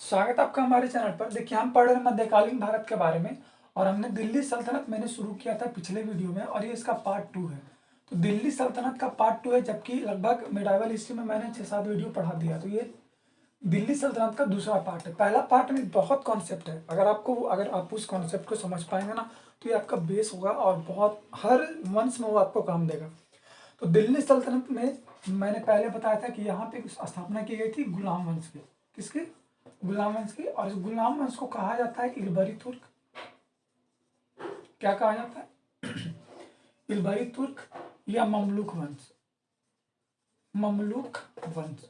स्वागत है आपका हमारे चैनल पर। देखिए, हम पढ़ रहे हैं मध्यकालीन भारत के बारे में और हमने दिल्ली सल्तनत मैंने शुरू किया था पिछले वीडियो में और ये इसका पार्ट 2 है। तो दिल्ली सल्तनत का पार्ट 2 है, जबकि लगभग मिडाइवल हिस्ट्री में मैंने 6-7 वीडियो पढ़ा दिया। तो ये दिल्ली सल्तनत का दूसरा पार्ट है। पहला पार्ट में बहुत कॉन्सेप्ट है, अगर आप उस कॉन्सेप्ट को समझ पाएंगे ना तो ये आपका बेस होगा और बहुत हर वंश में वो आपको काम देगा। तो दिल्ली सल्तनत में मैंने पहले बताया था कि यहाँ पे स्थापना की गई थी गुलाम वंश की। किसकी? गुलाम वंश की। और इस गुलाम वंश को कहा जाता है इलबरी तुर्क। क्या कहा जाता है? इलबरी तुर्क या ममलूक वंश। ममलूक वंश।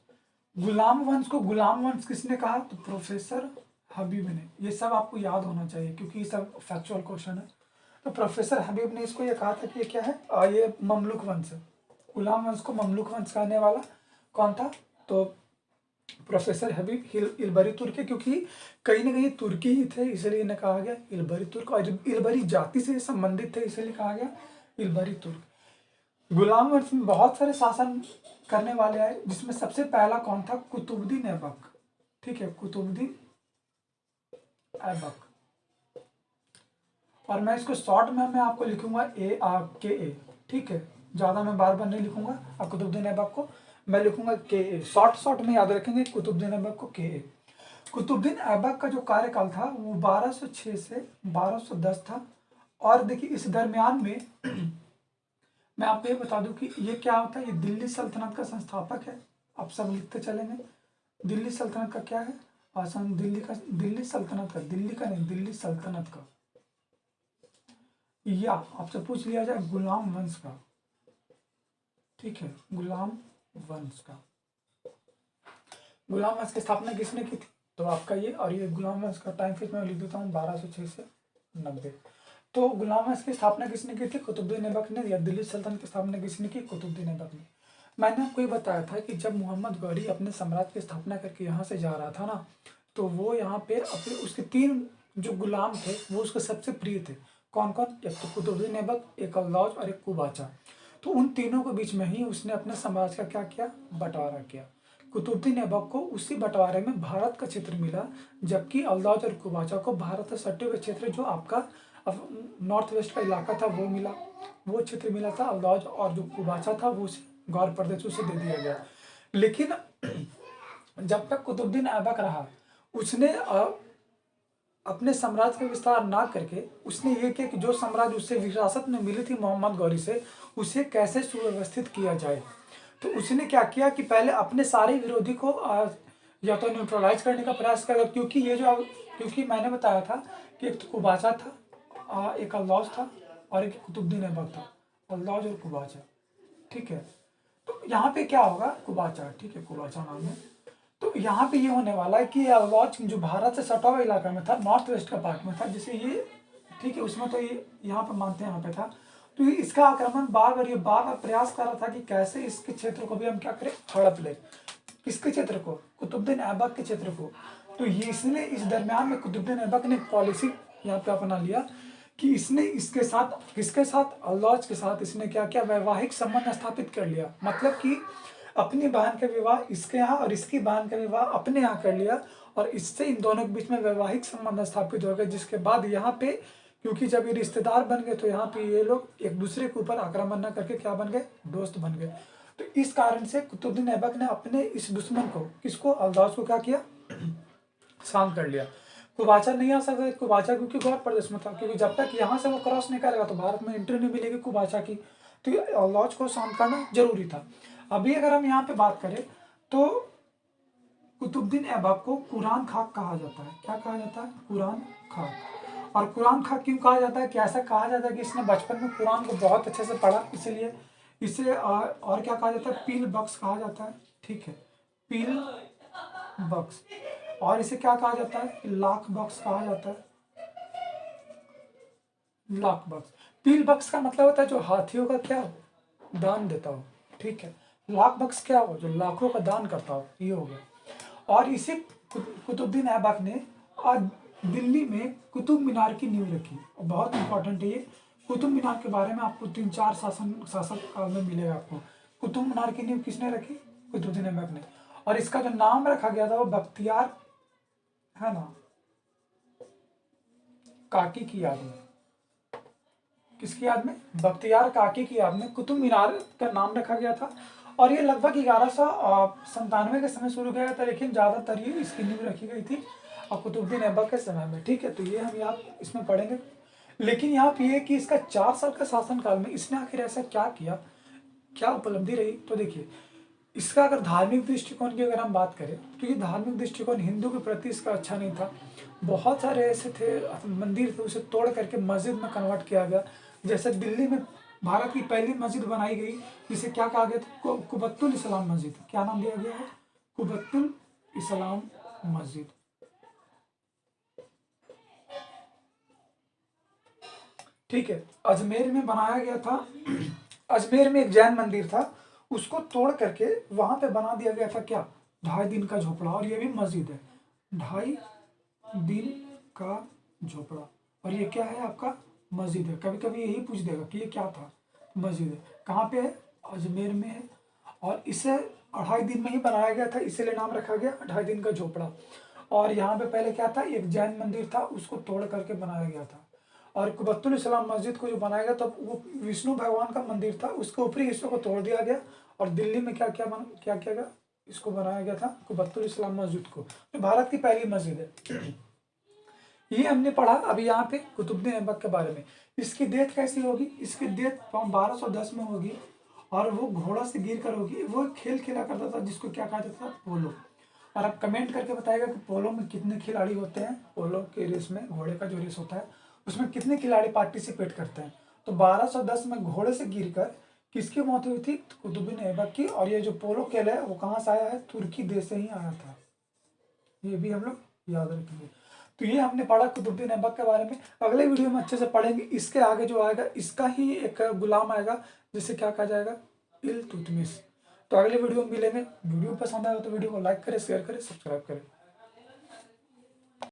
गुलाम वंश को गुलाम वंश किसने कहा? तो प्रोफेसर हबीब ने। ये सब आपको याद होना चाहिए क्योंकि ये सब फैक्चुअल क्वेश्चन है। तो प्रोफेसर हबीब ने इसको ये कहा था कि ये क्या है, ये ममलूक वंश है। गुलाम वंश को ममलूक वंश कहने वाला कौन था? तो प्रोफेसर हबीब इलबरी तुर्क है, क्योंकि कहीं ना कहीं तुर्की ही थे इसलिए इन्हें कहा गया इलबरी तुर्क, और जब इलबरी जाति से संबंधित थे इसलिए कहा गया इलबरी तुर्क। गुलाम वंश में बहुत सारे शासन करने वाले आए, जिसमें सबसे पहला कौन था? कुतुबुद्दीन ऐबक। ठीक है, कुतुबुद्दीन ऐबक। और मैं इसको शॉर्ट में मैं आपको लिखूंगा ARKA। ठीक है, ज्यादा मैं बार बार नहीं लिखूंगा। और कुतुबुद्दीन ऐबक को मैं लिखूंगा KA। शॉर्ट में याद रखेंगे कुतुबुद्दीन ऐबक को KA। कुतुबुद्दीन ऐबक का जो कार्यकाल था वो 1206 से 1210 था। और देखिए, इस दरमियान में मैं आपको ये बता दूं कि ये क्या होता है। ये दिल्ली सल्तनत का संस्थापक है। आप सब लिखते चलेंगे। दिल्ली सल्तनत का क्या है? दिल्ली सल्तनत का, दिल्ली का नहीं, दिल्ली सल्तनत का, या आपसे पूछ लिया जाए गुलाम वंश का। ठीक है, गुलाम वंश का। गुलाम वंश की स्थापना किसने की थी? तो आपका ये, और ये गुलाम वंश का टाइम फिर मैं लिख देता हूँ 1206 से 90। तो गुलाम वंश की स्थापना किसने की थी? कुतुबुद्दीन ऐबक ने। या दिल्ली सल्तनत की स्थापना किसने की? कुतुबुद्दीन ऐबक ने। मैंने आपको ये बताया था कि जब मोहम्मद गौरी अपने साम्राज्य की स्थापना करके यहाँ से जा रहा था ना, तो वो यहाँ पे अपने उसके 3 जो गुलाम थे वो उसके सबसे प्रिय थे। कौन कौन? एक तो कुतुबुद्दीन ऐबक, एक अल्लौज और एक कुबाचा। तो उन तीनों के बीच में ही उसने अपने साम्राज्य का क्या किया? बंटवारा किया। कुतुबुद्दीन ऐबक को उसी बंटवारे में भारत का क्षेत्र मिला, जबकि अल्लौज और कुबाचा को भारत से सटे हुए क्षेत्र जो आपका नॉर्थ वेस्ट का इलाका था वो मिला, वो क्षेत्र मिला था अल्लौज, और जो कुबाचा था वो गौर प्रदेश उसे दे दिया गया। लेकिन जब तक कुतुबुद्दीन ऐबक रहा, उसने अपने साम्राज्य का विस्तार ना करके उसने ये किया कि जो साम्राज्य उससे विरासत में मिली थी मोहम्मद गौरी से, उसे कैसे सुव्यवस्थित किया जाए। तो उसने क्या किया कि पहले अपने सारे विरोधी को या तो न्यूट्रलाइज करने का प्रयास करा, क्योंकि मैंने बताया था कि एक तो कुबाचा था, एक अल्लौज था और एक कुतुबुद्दीन ऐबक था। अल्लौज और कुबाचा। ठीक है, तो यहाँ पे क्या होगा? कुबाचा। ठीक है, कुबाचा नाम है। तो यहाँ पे ये होने वाला है कि अल्लौज जो भारत से सटा हुआ इलाका में था, नॉर्थ वेस्ट का पार्ट में था, जिसे ये, ठीक है, उसमें तो ये यहाँ पे मानते हैं यहाँ पे था। तो ये इसका आक्रमण बार प्रयास कर रहा था कि कैसे इसके क्षेत्र को भी हम क्या करें? हड़प ले। किसके क्षेत्र को? कुतुबुद्दीन ऐबक के क्षेत्र को। तो ये इसने इस दरमियान में कुतुबुद्दीन ऐबक ने पॉलिसी यहाँ पे अपना लिया कि इसने इसके साथ, किसके साथ? अल्लौज के साथ इसने क्या किया? वैवाहिक संबंध स्थापित कर लिया। मतलब कि अपनी बहन का विवाह इसके यहाँ और इसकी बहन का विवाह अपने यहाँ कर लिया, और इससे इन दोनों के बीच में वैवाहिक संबंध स्थापित हो गए। जिसके बाद यहाँ पे, क्योंकि जब ये रिश्तेदार बन गए तो यहाँ पे ये लोग एक दूसरे के ऊपर आक्रमण न करके क्या बन गए? दोस्त बन गए। तो इस कारण से कुतुबुद्दीन ऐबक ने अपने इस दुश्मन को, किसको? अल्दौज को क्या किया? शांत कर लिया। कुबाचा नहीं आ सकता, कुबाचा क्योंकि गौर प्रदेश में था, क्योंकि जब तक यहाँ से वो क्रॉस नहीं करेगा तो भारत में एंट्री नहीं मिलेगी कुबाचा की। तो अल्लौज को शांत करना जरूरी था। अभी अगर हम यहाँ पे बात करें तो कुतुबुद्दीन ऐबक को कुरान खाक कहा जाता है। क्या कहा जाता है? कुरान खाक। और कुरान खाक क्यों कहा जाता है? कि ऐसा कहा जाता है कि इसने बचपन में कुरान को बहुत अच्छे से पढ़ा, इसीलिए इसे और क्या कहा जाता है? पील बख्श कहा जाता है। ठीक है, पील बख्श। और इसे क्या कहा जाता है? लाख बख्श कहा जाता है। लाख बख्श। पील बख्श का मतलब होता है जो हाथियों का क्या दान देता हो। ठीक है, लाख बख्श क्या हो? जो लाखों का दान करता हो, ये हो गया। और इसे कुतुबुद्दीन ऐबक ने आज दिल्ली में कुतुब मीनार की नींव रखी। और बहुत इंपॉर्टेंट है ये। कुतुब मीनार के बारे में आपको 3-4 शासक काल में मिलेगा आपको। कुतुब मीनार की नींव किसने रखी? कुतुबुद्दीन ऐबक ने। और इसका जो नाम रखा गया था वो बख्तियार है ना, काकी की याद में, किसकी याद में, बख्तियार काकी की याद में कुतुब मीनार का नाम रखा गया था। और ये लगभग 1197 के समय शुरू किया गया था, लेकिन ज़्यादातर ये इसकी नींव रखी गई थी और कुतुबुद्दीन ऐबक के समय में। ठीक है, तो ये हम यहाँ इसमें पढ़ेंगे। लेकिन यहाँ पे ये कि इसका 4 साल का शासनकाल में इसने आखिर ऐसा क्या किया, क्या उपलब्धि रही। तो देखिए, इसका अगर धार्मिक दृष्टिकोण की अगर हम बात करें तो ये धार्मिक दृष्टिकोण हिंदू के प्रति इसका अच्छा नहीं था। बहुत सारे ऐसे थे मंदिर थे, उसे तोड़ करके मस्जिद में कन्वर्ट किया गया। जैसे दिल्ली में भारत की पहली मस्जिद बनाई गई, जिसे क्या कहा गया था, कुबत्तुल इस्लाम मस्जिद। क्या नाम दिया गया है, कुबत्तुल इस्लाम मस्जिद। ठीक है, अजमेर में बनाया गया था। अजमेर में एक जैन मंदिर था, उसको तोड़ करके वहां पे बना दिया गया था क्या, 2.5 दिन का झोपड़ा। और ये भी मस्जिद है, 2.5 दिन का झोपड़ा। और ये क्या है आपका, मस्जिद है। कभी कभी यही पूछ देगा कि ये क्या था, मस्जिद है। कहाँ पे है, अजमेर में है। और इसे 2.5 दिन में ही बनाया गया था, इसीलिए नाम रखा गया 2.5 दिन का झोपड़ा। और यहाँ पे पहले क्या था, एक जैन मंदिर था, उसको तोड़ करके बनाया गया था। और कुबत्तुल इस्लाम मस्जिद को जो बनाया गया तब वो विष्णु भगवान का मंदिर था, उसके ऊपरी हिस्से को तोड़ दिया गया। और दिल्ली में क्या क्या किया गया, इसको बनाया गया था कुबत्तुल इस्लाम मस्जिद को, जो भारत की पहली मस्जिद है। ये हमने पढ़ा। अभी यहाँ पे कुतुबुद्दीन ऐबक के बारे में, इसकी डेथ कैसी होगी, इसकी डेथ 1210 में होगी। और वो घोड़ा से गिर कर होगी। वो एक खेल खेला करता था जिसको क्या कहा जाता था, पोलो। और आप कमेंट करके बताइएगा कि पोलो में कितने खिलाड़ी होते हैं, पोलो के रेस में, घोड़े का जो रेस होता है उसमें कितने खिलाड़ी पार्टिसिपेट करते हैं। तो 1210 में घोड़े से गिरकर किसकी मौत हुई थी, कुतुबुद्दीन ऐबक की। और ये जो पोलो खेल है वो कहाँ से आया है, तुर्की देश से ही आया था। ये भी हम लोग याद रखेंगे। तो ये हमने पढ़ा कुतुबुद्दीन ऐबक के बारे में। अगले वीडियो में अच्छे से पढ़ेंगे। इसके आगे जो आएगा इसका ही एक गुलाम आएगा, जिसे क्या कहा जाएगा, इल्तुतमिश। तो अगले वीडियो में मिलेंगे। वीडियो पसंद आया तो वीडियो को लाइक करें, शेयर करें, सब्सक्राइब करें।